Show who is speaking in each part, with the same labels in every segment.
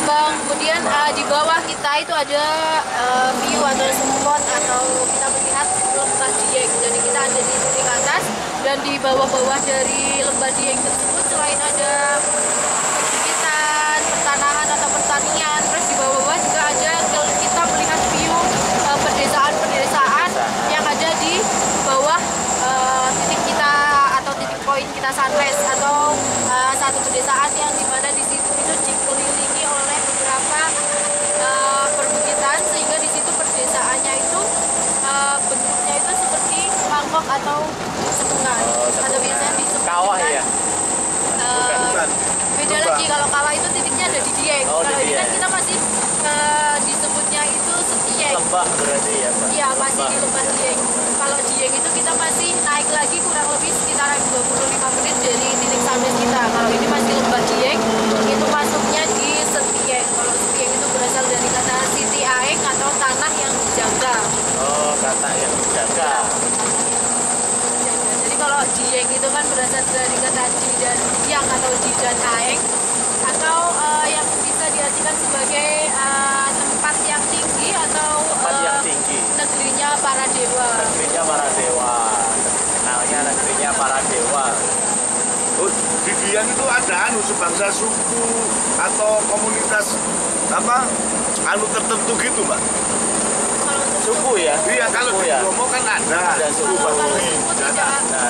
Speaker 1: Bang. Kemudian di bawah kita itu ada view atau spot atau kita melihat lembah Dieng. Jadi kita ada di titik atas dan di bawah-bawah dari lembah Dieng tersebut selain ada perbukitan, pertanahan atau pertanian, terus di bawah-bawah juga ada kita melihat view pedesaan-pedesaan yang ada di bawah titik kita atau titik poin kita sunrise atau satu pedesaan yang dimana di situ itu dikelilingi oleh beberapa perbukitan sehingga di situ pedesaannya itu bentuknya itu seperti mangkok atau sepungan atau biasanya di
Speaker 2: kawah ya.
Speaker 1: Beda lagi kalau kawah itu titiknya ada di Dieng. Kalau ini kan kita masih disebutnya itu Setieng.
Speaker 2: Lembah berarti ya, Pak?
Speaker 1: Iya, masih di lembah Dieng. Kalau Dieng itu kita masih naik lagi kurang lebih sekitar 25 menit dari titik sunrise kita. Kalau ini masih lembah Dieng, itu masuknya di Setieng. Kalau Setieng itu berasal dari kata Siti Aeng atau tanah yang dijaga.
Speaker 2: Oh, kata yang dijaga.
Speaker 1: Jadi kalau Dieng itu kan berasal dari kata Di dan Yang atau Di dan Aeng, atau yang bisa diartikan sebagai tempat yang tinggi atau negerinya para dewa.
Speaker 2: Negerinya para dewa. Kenalnya negerinya para dewa.
Speaker 3: Oh, di Dieng itu ada sebangsa suku atau komunitas apa tertentu gitu, Mbak?
Speaker 2: Suku ya?
Speaker 3: Iya, kalau di Bromo kan ada suku
Speaker 1: Baduy.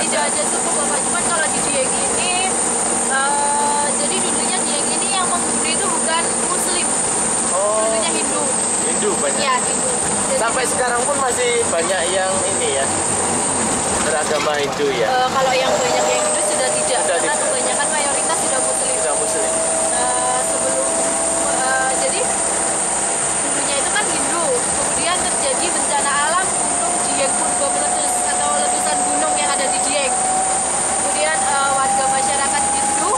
Speaker 1: Tidak ada suku Bapak, cuman kalau di Dieng ini jadi dulunya Dieng ini yang menghuni itu bukan Muslim, dulunya Hindu.
Speaker 2: Hindu banyak.
Speaker 1: Iya, Hindu. Jadi,
Speaker 2: sampai sekarang pun masih banyak yang ini ya, beragama Hindu ya.
Speaker 1: Kalau yang banyak yang Hindu sudah tidak,
Speaker 2: Sudah
Speaker 1: karena
Speaker 2: tidak.
Speaker 1: kebanyakan mayoritas sudah Muslim.
Speaker 2: Sudah Muslim.
Speaker 1: Sebelum jadi dulunya itu kan Hindu, kemudian terjadi bencana alam Gunung Dieng Purba meletus atau letusan gunung yang ada di Dieng. Kemudian warga masyarakat Hindu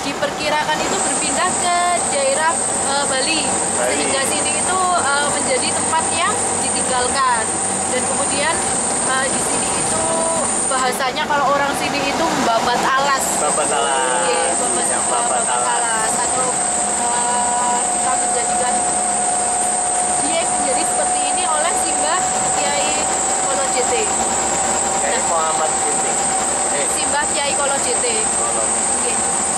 Speaker 1: diperkirakan itu berpindah ke daerah Bali, sehingga sini itu menjadi tempat yang ditinggalkan. Dan kemudian di sini itu bahasanya kalau orang sini itu membabat alas.
Speaker 2: Babat alas.
Speaker 1: Iya, babat alas atau kita menjadikan Dieng menjadi seperti ini oleh Simbah Kiai Kolo Jete.
Speaker 2: Kayak Muhammad Ginting.
Speaker 1: Simbah Kiai Kolo Jete. Oke.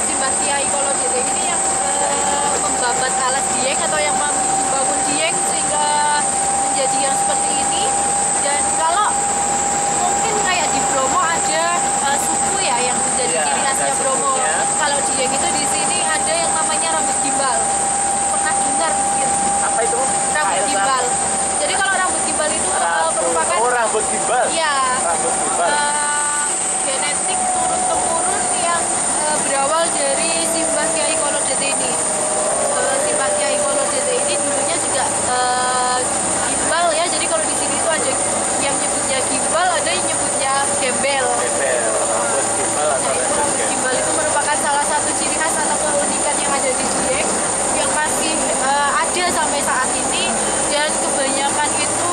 Speaker 1: Simbah Kiai Kolo Jete ini yang membabat alas Dieng atau yang membangun Dieng sehingga menjadi yang seperti ini. Dan kalau mungkin kayak di Bromo ada suku ya yang menjadi ciri khasnya Bromo. Kalau Dieng itu di sini ada yang namanya rambut gimbal. Pernah dengar mungkin?
Speaker 2: Apa itu?
Speaker 1: Rambut gimbal. Jadi kalau rambut gimbal itu merupakan
Speaker 2: rambut gimbal.
Speaker 1: Iya.
Speaker 2: Rambut gimbal.
Speaker 1: Genetik turun temurun yang berawal dari Simbah Kiai Kolo Jete ini. Simbah Kiai Kolo Jete ini dulunya juga gimbal ya. Jadi kalau di sini itu ada yang nyebutnya gimbal, ada yang nyebutnya gembel.
Speaker 2: Rambut gimbal atau
Speaker 1: Rambut gimbal itu merupakan salah satu ciri khas atau keunikan yang ada di Dieng yang masih ada sampai saat ini, dan kebanyakan itu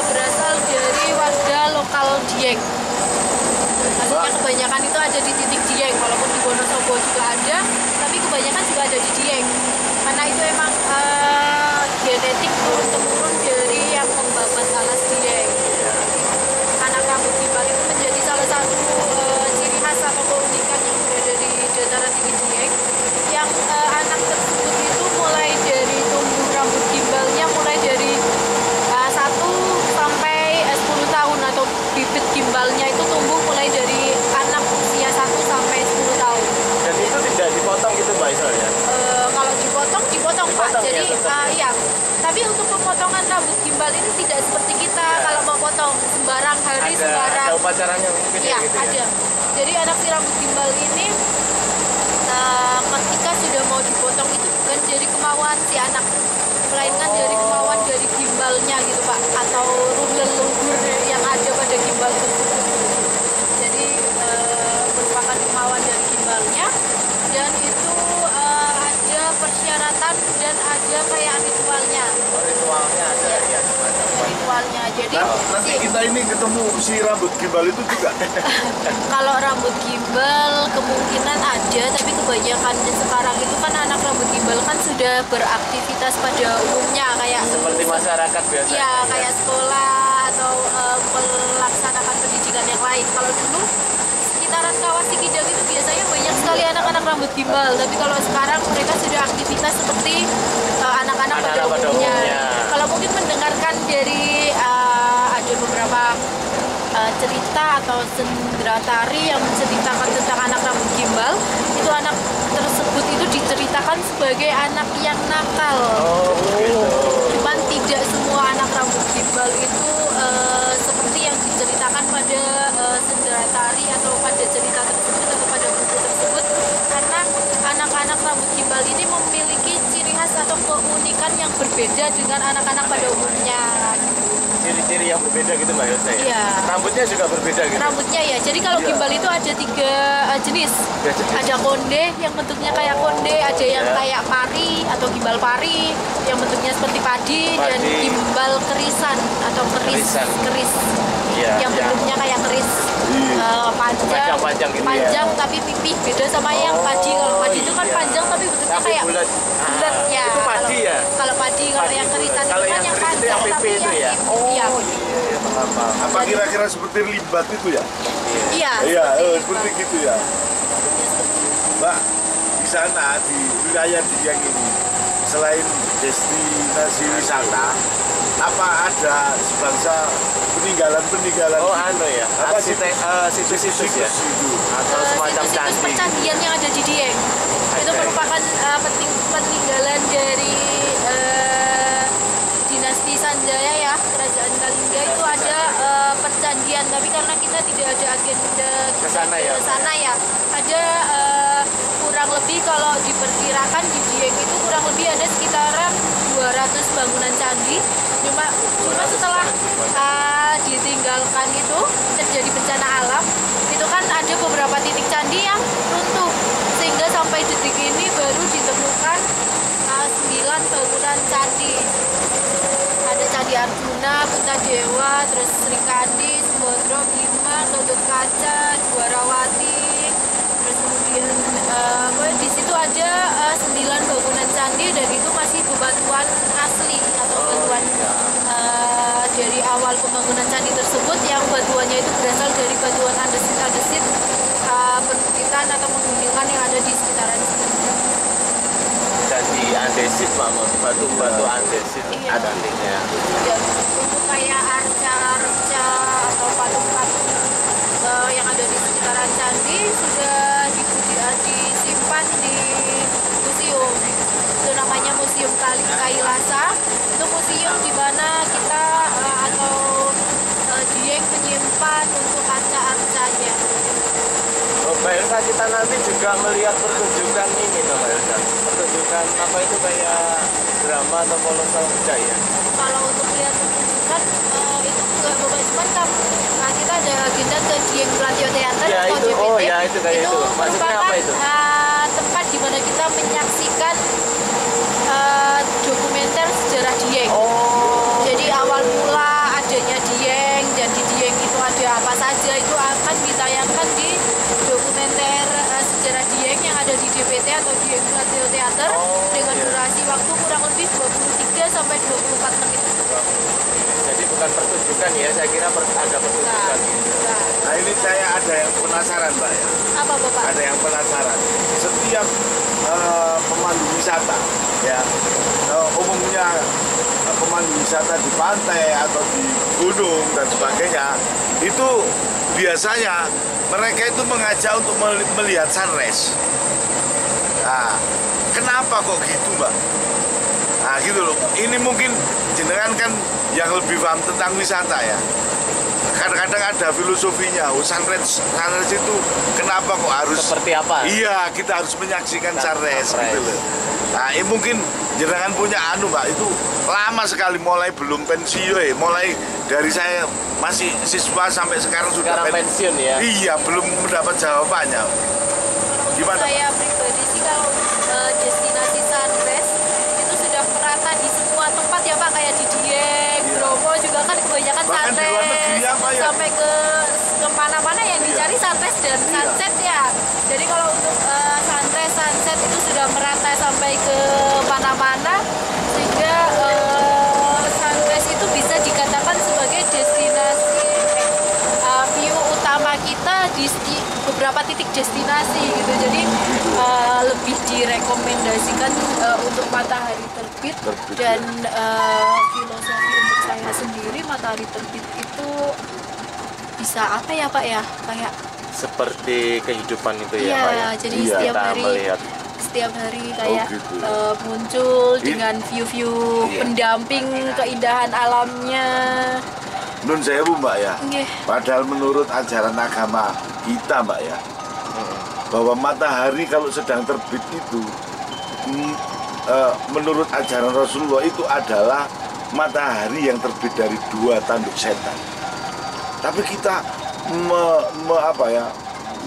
Speaker 1: berasal dari warga lokal Dieng. Maksudnya kebanyakan itu ada di titik Dieng, walaupun di Wonosobo juga ada, tapi kebanyakan juga ada di Dieng. Karena itu emang genetik turun-temurun dari yang membabat alas Dieng. Anak rambut gimbal itu menjadi salah satu ciri khas atau keunikan yang berada di dataran tinggi Dieng. Yang anak tersebut itu mulai dari tumbuh rambut gimbalnya mulai dari 1 sampai 10 tahun, atau bibit gimbalnya itu tumbuh mulai dari anak usia 1 sampai 10 tahun.
Speaker 2: Dan itu tidak dipotong gitu, Mbak Isol ya?
Speaker 1: Kalau dipotong Pak. Jadi iya. Tapi untuk pemotongan rambut gimbal ini tidak seperti kita kalau mau potong sembarang hari sembarang.
Speaker 2: Ada upacaranya mungkin
Speaker 1: Iya,
Speaker 2: gitu
Speaker 1: ada. Jadi anak si rambut gimbal ini ketika sudah mau dipotong itu bukan dari kemauan si anak, melainkan dari kemauan dari gimbalnya gitu Pak, atau leluhur yang ada pada gimbal tersebut. Jadi merupakan kemauan dari gimbalnya, dan itu ada persyaratan dan ada kayak ritualnya.
Speaker 2: Ritualnya ada ya.
Speaker 1: Ritualnya. Jadi
Speaker 3: nanti kita ini ketemu si rambut gimbal itu juga?
Speaker 1: Kalau rambut gimbal kemungkinan ada, tapi kebanyakan sekarang itu kan anak rambut gimbal kan sudah beraktivitas pada umumnya kayak
Speaker 2: Seperti masyarakat biasa.
Speaker 1: ya kayak sekolah atau melaksanakan pendidikan yang lain. Kalau dulu sekitaran Kawah Sikidang itu biasanya banyak sekali anak-anak rambut gimbal, tapi kalau sekarang mereka sudah aktivitas seperti anak-anak pada umumnya. Kalau mungkin mendengarkan dari ada beberapa cerita atau sendera tari yang menceritakan tentang anak rambut gimbal, itu anak tersebut itu diceritakan sebagai anak yang nakal. Cuman tidak semua anak rambut gimbal itu seperti yang diceritakan pada sendera tari atau pada cerita tersebut atau pada buku tersebut, karena anak-anak rambut gimbal ini memiliki ciri khas atau keunikan yang berbeda dengan anak-anak pada umumnya.
Speaker 2: Ciri-ciri yang berbeda gitu Mbak Elsa ya?
Speaker 1: Iya.
Speaker 2: Rambutnya juga berbeda gitu?
Speaker 1: Rambutnya ya, jadi kalau
Speaker 2: Iya.
Speaker 1: gimbal itu ada 3 jenis.
Speaker 2: jenis.
Speaker 1: Ada konde yang bentuknya kayak konde, ada yang
Speaker 2: Iya.
Speaker 1: kayak pari atau gimbal pari yang bentuknya seperti padi, dan
Speaker 2: Padi.
Speaker 1: gimbal kerisan atau
Speaker 2: Kerisan.
Speaker 1: keris
Speaker 2: Iya,
Speaker 1: yang
Speaker 2: iya.
Speaker 1: bentuknya kayak keris, panjang,
Speaker 2: Panjang-panjang gitu ya.
Speaker 1: panjang tapi pipih, beda sama yang padi. Kalau padi itu kan
Speaker 2: iya.
Speaker 1: panjang tapi bentuknya
Speaker 2: Tapi
Speaker 1: kayak
Speaker 2: bulat.
Speaker 1: bulat ya.
Speaker 2: Itu padi
Speaker 1: Kalau-
Speaker 2: ya?
Speaker 1: Kalau padi, kalau yang kerisan
Speaker 2: Kalau
Speaker 1: itu kan
Speaker 2: yang
Speaker 1: yang
Speaker 2: keris itu
Speaker 1: panjang
Speaker 2: yang
Speaker 1: tapi
Speaker 2: pipih itu ya?
Speaker 1: iya.
Speaker 2: Iya, paham.
Speaker 3: Apa kira-kira seperti libat itu ya?
Speaker 1: Iya.
Speaker 3: Iya,
Speaker 1: seperti
Speaker 3: seperti
Speaker 1: itu.
Speaker 3: gitu ya. Mbak, di sana di wilayah Dieng ini selain destinasi wisata, apa ada sebangsa peninggalan-peninggalan?
Speaker 2: Oh anu ya,
Speaker 3: Apa
Speaker 2: situs-situs ya?
Speaker 3: itu?
Speaker 2: Atau semacam
Speaker 1: situs-situs
Speaker 2: candi.
Speaker 1: percandian yang ada di Dieng itu
Speaker 2: Ada.
Speaker 1: merupakan peninggalan dari dinasti Sanjaya ya, kerajaan Kalingga. Itu ada percandian, tapi karena kita tidak ada agenda
Speaker 2: Ke sana ya?
Speaker 1: ke sana ya, ada kurang lebih kalau diperkirakan di Dieng itu kurang lebih ada sekitaran 200 bangunan candi. Cuma setelah ditinggalkan itu terjadi bencana alam, itu kan ada beberapa titik candi yang runtuh, sehingga sampai detik ini baru ditemukan 9 bangunan candi. Ada Candi Arjuna, Puntadewa, terus Sri Kandi, Sembodro, Bima, Tondok Kaca, Dwarawati, terus kemudian di situ ada 9 bangunan candi, dan itu masih bebatuan asli atau batuan dari awal pembangunan candi tersebut, yang batuannya itu berasal dari batuan andesit-andesit perbukitan atau pegunungan yang ada di sekitaran sini.
Speaker 2: Candi andesit, Mama. Batu-batu andesit
Speaker 1: Iya.
Speaker 2: aslinya.
Speaker 1: Dan untuk kayak arca-arca atau patung-patung yang ada di sekitaran candi sudah disimpan di museum. Itu namanya Museum Kailasa. Itu museum di mana kita atau Dieng menyimpan untuk arca-arcanya.
Speaker 2: Oh, Mbak Elsa, kita nanti juga melihat pertunjukan ini loh Mbak Elsa. Pertunjukan apa itu kayak drama atau kolosal budaya.
Speaker 1: Kalau untuk melihat pertunjukan itu enggak bukan cuma kita ada agenda ke Dieng Platio Theater
Speaker 2: Ya,
Speaker 1: atau
Speaker 2: itu.
Speaker 1: JPT.
Speaker 2: Oh, ya, itu kayak itu. Maksudnya apa
Speaker 1: merupakan,
Speaker 2: itu?
Speaker 1: tempat di mana kita menyaksikan dokumenter sejarah Dieng.
Speaker 2: Oh.
Speaker 1: Jadi awal mula adanya Dieng, dan di Dieng itu ada apa saja, itu akan ditayangkan di dokumenter sejarah Dieng yang ada di DPT atau Dieng Platio Theater,
Speaker 2: Oh,
Speaker 1: dengan
Speaker 2: iya.
Speaker 1: durasi waktu kurang lebih 23 sampai 24 menit.
Speaker 2: Jadi bukan pertunjukan ya, saya kira ada pertunjukan.
Speaker 1: Nah,
Speaker 3: Nah ini saya ada yang penasaran Mbak ya.
Speaker 1: apa Bapak?
Speaker 3: Ada yang penasaran. Setiap pemandu wisata ya, umumnya pemandu wisata di pantai atau di gunung dan sebagainya, itu biasanya mereka itu mengajak untuk melihat sunrise. Nah, kenapa kok gitu Mbak? Nah gitu loh. Ini mungkin jenengan kan yang lebih paham tentang wisata ya. Kadang-kadang ada filosofinya. Oh, sunrise itu kenapa kok harus
Speaker 2: Seperti apa?
Speaker 3: Iya, kita harus menyaksikan sunrise gitu loh. Nah, ini mungkin jenengan punya Mbak, itu lama sekali, mulai belum pensiun, mulai dari saya masih siswa sampai sekarang sudah
Speaker 2: Sekarang pensiun ya.
Speaker 3: Iya, belum mendapat jawabannya. Gimana?
Speaker 1: Saya pribadi sih kalau destinasi sunrise itu sudah merata di semua tempat ya Pak, kayak di Dieng,
Speaker 3: Iya.
Speaker 1: Bromo juga kan kebanyakan
Speaker 3: Bahkan di luar negeri
Speaker 1: sunrise
Speaker 3: apa ya?
Speaker 1: sampai ke cari sunrise dan sunset ya. Jadi kalau untuk sunrise, sunset itu sudah merata sampai ke mana-mana, sehingga sunrise itu bisa dikatakan sebagai destinasi view utama kita di beberapa titik destinasi gitu. Jadi lebih direkomendasikan untuk matahari terbit. Dan filosofi untuk saya sendiri, matahari terbit itu bisa apa ya Pak ya, kayak
Speaker 2: seperti kehidupan itu ya
Speaker 1: iya,
Speaker 2: Pak ya.
Speaker 1: jadi
Speaker 3: Iya.
Speaker 1: setiap
Speaker 2: Kita
Speaker 1: hari
Speaker 2: melihat
Speaker 1: kayak
Speaker 3: gitu.
Speaker 1: muncul dengan view-view
Speaker 3: Iya.
Speaker 1: pendamping keindahan alamnya.
Speaker 3: Nun saya Bu Mbak ya.
Speaker 1: Nggih.
Speaker 3: Padahal menurut ajaran agama kita Mbak ya, bahwa matahari kalau sedang terbit itu menurut ajaran Rasulullah itu adalah matahari yang terbit dari 2 tanduk setan. Tapi kita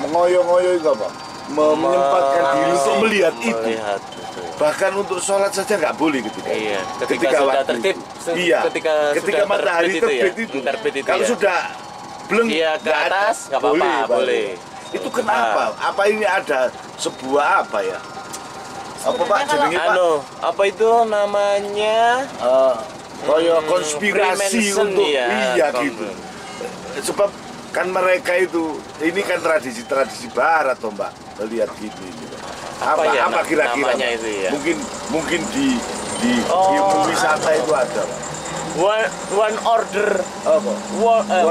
Speaker 3: mengoyo-ngoyo itu apa? Menyempatkan diri untuk melihat itu.
Speaker 2: melihat.
Speaker 3: Bahkan untuk sholat saja nggak boleh gitu.
Speaker 2: Iya, ketika sudah
Speaker 3: waktu
Speaker 2: tertib,
Speaker 3: itu. Iya, ketika
Speaker 2: sudah
Speaker 3: matahari terbit
Speaker 2: ya,
Speaker 3: itu.
Speaker 2: terbit itu
Speaker 3: Kalau
Speaker 2: ya.
Speaker 3: sudah belum
Speaker 2: Iya, ke
Speaker 3: nggak ada,
Speaker 2: atas, nggak apa-apa, boleh.
Speaker 3: Itu kenapa? Apa ini ada sebuah apa ya? Apa Pak
Speaker 1: Sebenarnya
Speaker 3: jenenge Pak?
Speaker 2: apa itu namanya?
Speaker 3: Koyo konspirasi
Speaker 2: Freemason,
Speaker 3: untuk
Speaker 2: ya,
Speaker 3: iya gitu. Sebab kan mereka itu ini kan tradisi barat toh Mbak, melihat gini gitu.
Speaker 2: Apa ya
Speaker 3: apa kira-kira
Speaker 2: namanya
Speaker 3: Mbak?
Speaker 2: itu ya?
Speaker 3: Mungkin di ilmu wisata itu ada Pak.
Speaker 2: One order,
Speaker 3: Apa?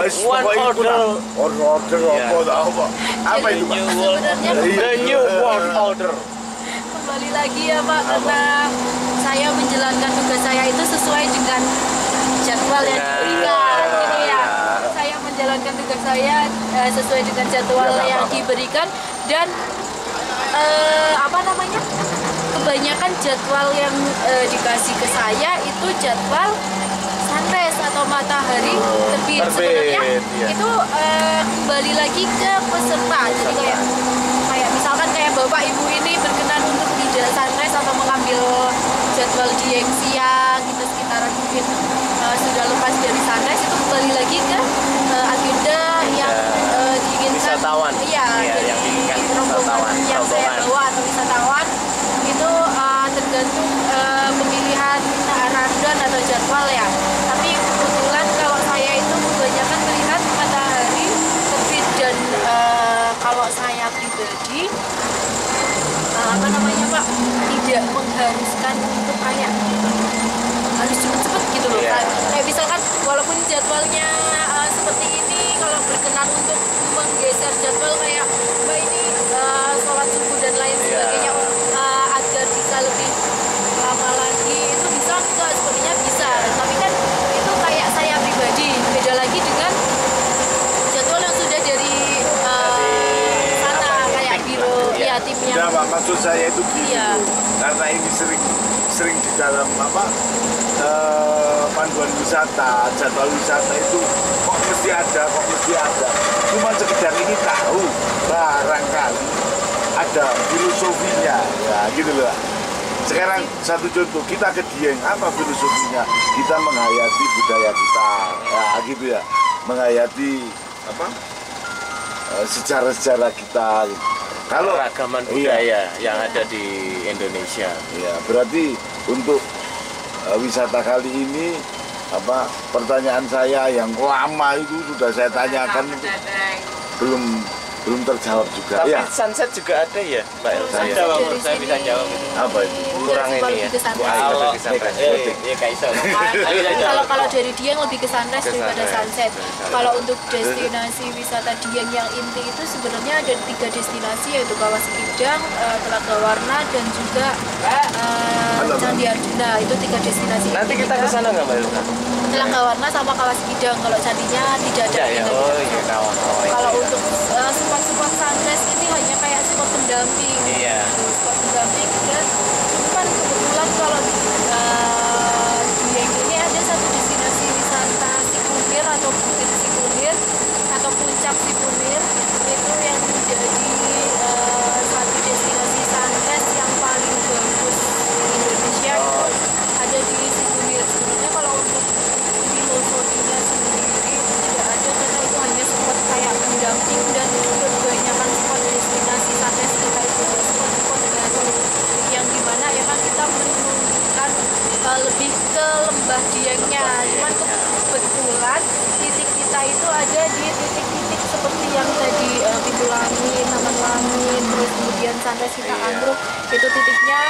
Speaker 3: Wes,
Speaker 2: one
Speaker 3: pokoknya itu lah.
Speaker 2: order,
Speaker 3: Order
Speaker 2: Iya.
Speaker 3: apa dah, apa? Apa itu Pak?
Speaker 1: Sebenarnya
Speaker 2: the new world order.
Speaker 1: kembali lagi ya Pak, karena saya menjalankan tugas saya itu sesuai dengan jadwal yang diberikan gitu ya. Saya menjalankan tugas saya sesuai dengan jadwal yang diberikan, dan kebanyakan jadwal yang dikasih ke saya itu jadwal sunrise atau matahari terbit. Sebenarnya
Speaker 2: iya.
Speaker 1: itu kembali lagi ke peserta. Jadi kayak misalkan kayak bapak ibu ini berkenan untuk tidak sunrise atau mengambil jadwal di yang siang gitu, sekitaran mungkin sudah lepas dari sunrise, itu kembali lagi ke agenda yang diinginkan
Speaker 2: Wisatawan.
Speaker 1: iya,
Speaker 2: Iya, yang diinginkan
Speaker 1: rombongan yang saya
Speaker 2: rombongan.
Speaker 1: bawa atau wisatawan itu tergantung pemilihan rundown atau jadwal ya. Tapi kebetulan kalau saya itu kebanyakan melihat matahari terbit, dan kalau saya pribadi Pak, tidak mengharuskan untuk kayak harus cepet-cepet gitu loh.
Speaker 2: Iya.
Speaker 1: Kayak misalkan walaupun jadwalnya seperti ini, kalau berkenan untuk menggeser jadwal kayak Mbak ini sholat subuh dan lain sebagainya agar bisa lebih lama lagi, itu bisa enggak? Sepertinya bisa. Tapi kan itu kayak saya pribadi, beda lagi dengan jadwal yang sudah dari sana kayak biro ya tim yang
Speaker 3: Tidak Pak, maksud saya itu gini.
Speaker 1: Iya.
Speaker 3: Karena ini sering di dalam panduan wisata, jadwal wisata itu kok mesti ada. Cuma sekedar ini tahu barangkali ada filosofinya, ya gitu loh. Sekarang satu contoh, kita ke Dieng, apa filosofinya? Kita menghayati budaya kita, ya gitu ya, menghayati sejarah-sejarah kita. Gitu. Kalau
Speaker 2: Keragaman budaya yang ada di Indonesia.
Speaker 3: ya berarti untuk wisata kali ini pertanyaan saya yang lama itu sudah saya tanyakan belum terjawab juga.
Speaker 2: Tapi
Speaker 3: Ya,
Speaker 2: sunset juga ada ya, Mbak Elsa?
Speaker 1: Sunset
Speaker 2: Ya?
Speaker 1: dari
Speaker 4: Saya bisa
Speaker 1: sini.
Speaker 4: jawab itu.
Speaker 3: apa itu?
Speaker 2: Kurang ini ya.
Speaker 1: Ke sunrise.
Speaker 2: Wah,
Speaker 4: Kalau
Speaker 2: lebih ke sunrise.
Speaker 4: iya kayak iso. Saya bisa jawab.
Speaker 1: Kalau dari Dieng lebih ke sunrise
Speaker 2: Ke
Speaker 1: daripada
Speaker 2: sunrise.
Speaker 1: sunset.
Speaker 2: Sunset.
Speaker 1: Kalau untuk destinasi wisata Dieng yang inti itu sebenarnya ada 3 destinasi, yaitu Kawah Sikidang, Telaga Warna, dan juga Candi Arjuna. Itu 3 destinasi.
Speaker 2: Nanti
Speaker 1: inti
Speaker 2: kita ke sana nggak, Mbak Elsa?
Speaker 1: Telaga Warna sama Kawah Sikidang. Kalau candinya tidak ada.
Speaker 2: Ya,
Speaker 1: kita
Speaker 2: oh
Speaker 1: tidak
Speaker 2: iya,
Speaker 1: bisa.
Speaker 2: kawan-kawan.
Speaker 1: Kalau untuk spot-spot sunrise ini hanya kayak spot pendamping.
Speaker 2: Iya.
Speaker 1: Spot pendamping, dan cuman kebetulan kalau Dieng ini ada satu destinasi wisata Sikunir atau Bukit Sikunir atau Puncak Sikunir, itu yang menjadi satu destinasi sunrise yang paling bagus di Indonesia. Ada di Sikunir. Sebenarnya kalau untuk filosofinya sendiri itu tidak ada, karena itu hanya spot kayak Sunrise Kita Anggrek. Itu titiknya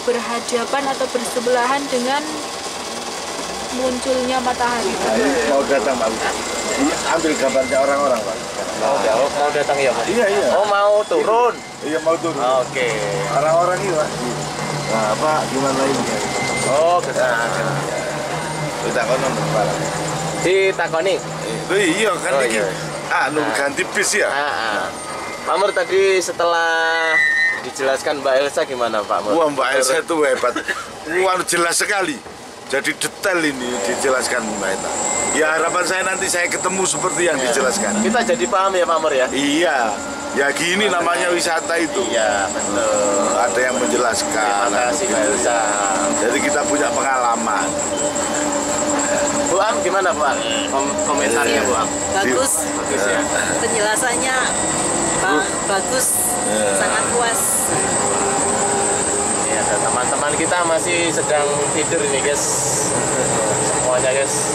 Speaker 1: berhadapan atau bersebelahan dengan munculnya matahari.
Speaker 3: Mau datang Pak, ambil gambarnya orang-orang Pak.
Speaker 2: Mau datang ya Pak?
Speaker 3: Iya.
Speaker 2: Oh mau turun?
Speaker 3: Iya mau turun.
Speaker 2: Oke.
Speaker 3: Orang-orang ini Pak. Nah Pak gimana ini?
Speaker 2: Oh ke sana.
Speaker 3: Kita konon Pak.
Speaker 2: Ditakoni?
Speaker 3: Iya kan
Speaker 2: Oh,
Speaker 3: ini
Speaker 2: iya.
Speaker 3: ganti bis ya.
Speaker 2: Pak Mur tadi setelah dijelaskan Mbak Elsa gimana Pak Mur?
Speaker 3: Wah Mbak Elsa itu hebat. Wah jelas sekali. Jadi detail ini dijelaskan Mbak Eta. Ya harapan saya nanti saya ketemu seperti yang dijelaskan.
Speaker 2: Kita jadi paham ya Pak Mur ya?
Speaker 3: Iya. Ya gini namanya wisata itu.
Speaker 2: Iya betul.
Speaker 3: Ada yang menjelaskan.
Speaker 2: Terima kasih Mbak Elsa.
Speaker 3: Jadi kita punya pengalaman.
Speaker 2: Bu Am gimana Bu Am? Komentarnya Bu Am?
Speaker 5: Bagus,
Speaker 2: Bagus ya.
Speaker 5: penjelasannya bagus, sangat puas.
Speaker 2: Ini ada teman-teman kita masih sedang tidur ini guys. Semuanya guys.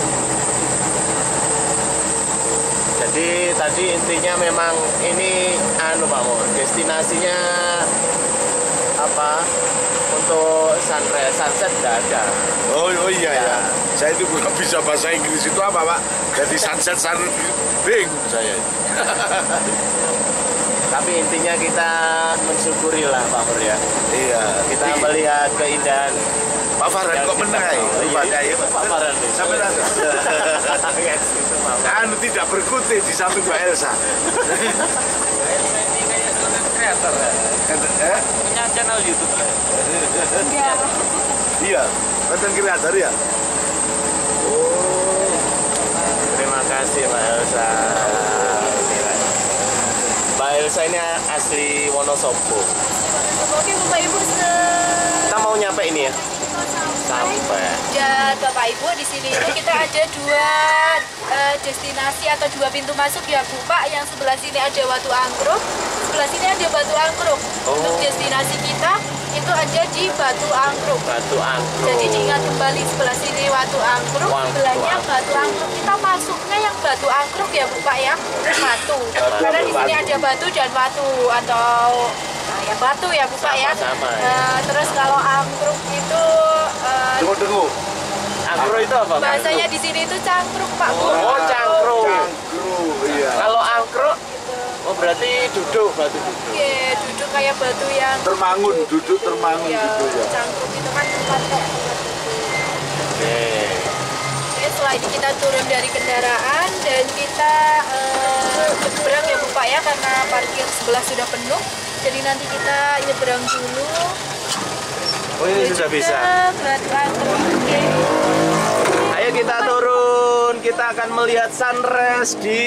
Speaker 2: Jadi tadi intinya memang ini Pak Mur, destinasinya apa? Untuk sunrise, sunset tidak ada.
Speaker 3: Oh iya ya. Saya itu belum bisa bahasa Inggris itu apa Pak? Jadi sunset bingung saya.
Speaker 2: Tapi intinya kita mensyukurilah Pak Mur ya.
Speaker 3: Iya.
Speaker 2: Kita melihat keindahan.
Speaker 3: Pak Farhan kok menang?
Speaker 2: Pak Farhan.
Speaker 3: Sampai nanti. Anu tidak berkutik di samping Mbak Elsa.
Speaker 4: Ini kayak content creator ya. Punya channel YouTube lah.
Speaker 3: Iya, konten kreator ya.
Speaker 2: Oh, terima kasih Mbak Elsa. Mbak Elsa ini asli Wonosobo.
Speaker 1: Oke Bapak Ibu,
Speaker 2: Kita mau nyampe ini ya? Sampai.
Speaker 1: dan Bapak Ibu di sini itu kita ada dua destinasi atau dua pintu masuk ya Bu Pak. Yang sebelah sini ada Watu Anggrek, sebelah sini ada Batu Anggrek. Untuk destinasi kita itu ada di Batu Anggrek.
Speaker 2: Batu Anggrek.
Speaker 1: Jadi diingat kembali sebelah sini Watu Anggrek, sebelahnya Batu Anggrek. Kita masuknya yang Batu Anggrek ya Bu Pak ya, batu. Karena di sini ada batu dan watu atau ya batu ya Bu Pak ya.
Speaker 2: Sama-sama, ya.
Speaker 1: Terus kalau angkruk itu
Speaker 3: Dengu-dengu.
Speaker 2: Anggrek itu apa?
Speaker 1: bahasanya di sini itu cangkruk Pak Bu.
Speaker 2: Oh, cangkruk.
Speaker 3: Cangkruk, iya.
Speaker 2: Kalau angkrek, oh berarti duduk, batu duduk.
Speaker 1: Oke, duduk kayak batu yang
Speaker 3: Termangun, duduk termangun
Speaker 1: ya,
Speaker 3: gitu ya.
Speaker 1: cangkruk itu kan tempat kayak
Speaker 2: Oke.
Speaker 1: Oke, setelah ini kita turun dari kendaraan dan kita nyebrang ya Bu Pak ya, karena parkir sebelah sudah penuh. Jadi nanti kita nyebrang dulu.
Speaker 2: Oh ini sudah bisa.
Speaker 1: Batu Anggrek. Oke.
Speaker 2: Ayo kita turun, kita akan melihat sunrise di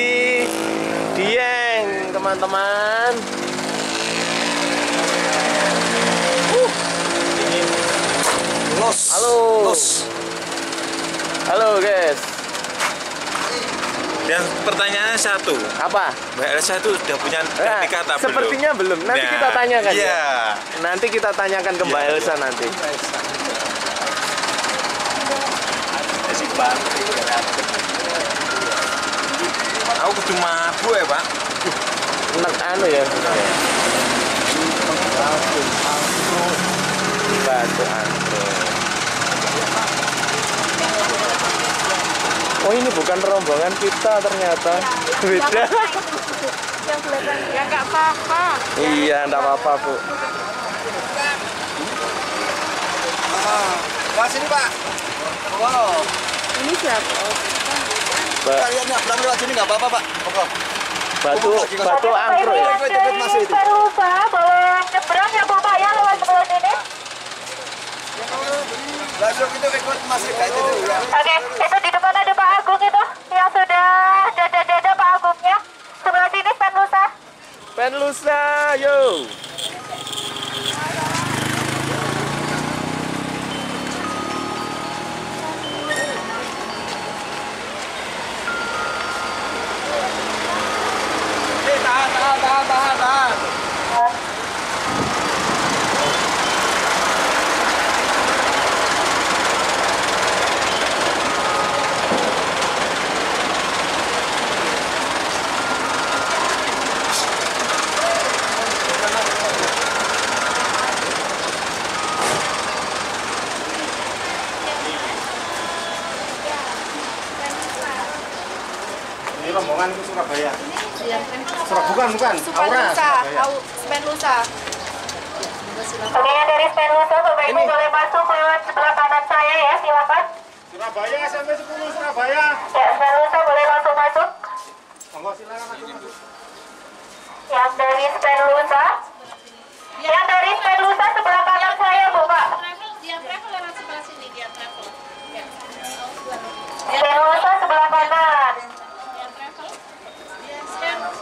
Speaker 2: Dieng, teman-teman. Halo. Halo guys.
Speaker 6: Dan pertanyaannya satu,
Speaker 2: Apa?
Speaker 6: Mbak Elsa itu sudah punya nikah tak belum?
Speaker 2: Sepertinya belum. Nanti
Speaker 6: Nah,
Speaker 2: kita tanyakan
Speaker 6: iya.
Speaker 2: ya. Nanti kita tanyakan ke Mbak
Speaker 6: Iya.
Speaker 2: Elsa nanti.
Speaker 6: Aku kudu mabuk ya Pak.
Speaker 2: Enak anu ya. Batu Anggrek. Oh ini bukan rombongan kita ternyata. Beda.
Speaker 1: Yang belakang ya nggak apa-apa.
Speaker 2: Iya, enggak apa-apa, Bu.
Speaker 3: Pak sini Pak. Wow.
Speaker 1: Ini siapa?
Speaker 3: Kalian nyebrang lewat sini nggak apa-apa Pak.
Speaker 2: Batu Anggrek ya.
Speaker 1: Baru lupa boleh nyebrang ya Bu Pak ya lewat sebelah sini.
Speaker 3: Langsung itu ikut masih kayak itu ya.
Speaker 1: Oke, itu di depan ada Pak Agung itu yang sudah dada-dada Pak Agungnya. Sebelah sini Pen Lusa.
Speaker 2: Pen Lusa, yo.
Speaker 3: Tahan. Surabaya.
Speaker 1: Bukan.
Speaker 3: Bukan. Aura,
Speaker 1: Lusa,
Speaker 3: Surabaya.
Speaker 1: Spen Lusa.
Speaker 7: Oke, yang dari Spen Lusa, Bapak Ibu boleh masuk lewat sebelah kanan saya ya, silakan.
Speaker 3: Surabaya sampai 10 Surabaya.
Speaker 7: Ya, Spen Lusa boleh langsung masuk.
Speaker 3: Monggo silakan masuk.
Speaker 7: Yang dari Spen Lusa. Yang dari Spen Lusa sebelah kanan saya, Bu, Pak.
Speaker 1: Dia travel lewat sebelah sini, dia travel. Ya.
Speaker 7: Spen Lusa sebelah kanan.
Speaker 1: Dia travel.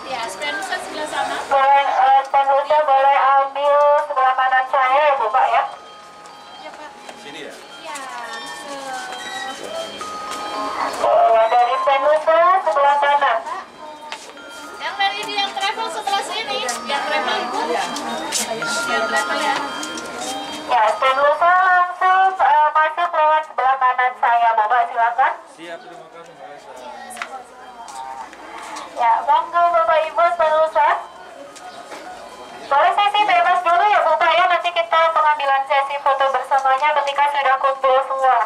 Speaker 1: Dia Spen Lusa sebelah sana.
Speaker 7: Boleh, Spen Lusa boleh ambil sebelah kanan saya ya, Bu, Pak ya.
Speaker 1: Ya, Pak.
Speaker 6: Sini ya.
Speaker 1: Ya,
Speaker 7: Yang dari Spen Lusa sebelah kanan.
Speaker 1: yang dari dia travel sebelah sini. Dia travel itu. Dia travel ya.
Speaker 7: Ya, Spen Lusa langsung masuk lewat sebelah kanan saya, Bu, Pak, silakan.
Speaker 6: Siap, terima kasih Mbak Elsa.
Speaker 7: Ya, monggo Bapak Ibu Spen Lusa. Boleh sesi bebas dulu ya, Bu, Pak ya. Nanti kita pengambilan sesi foto bersamanya ketika sudah kumpul semua.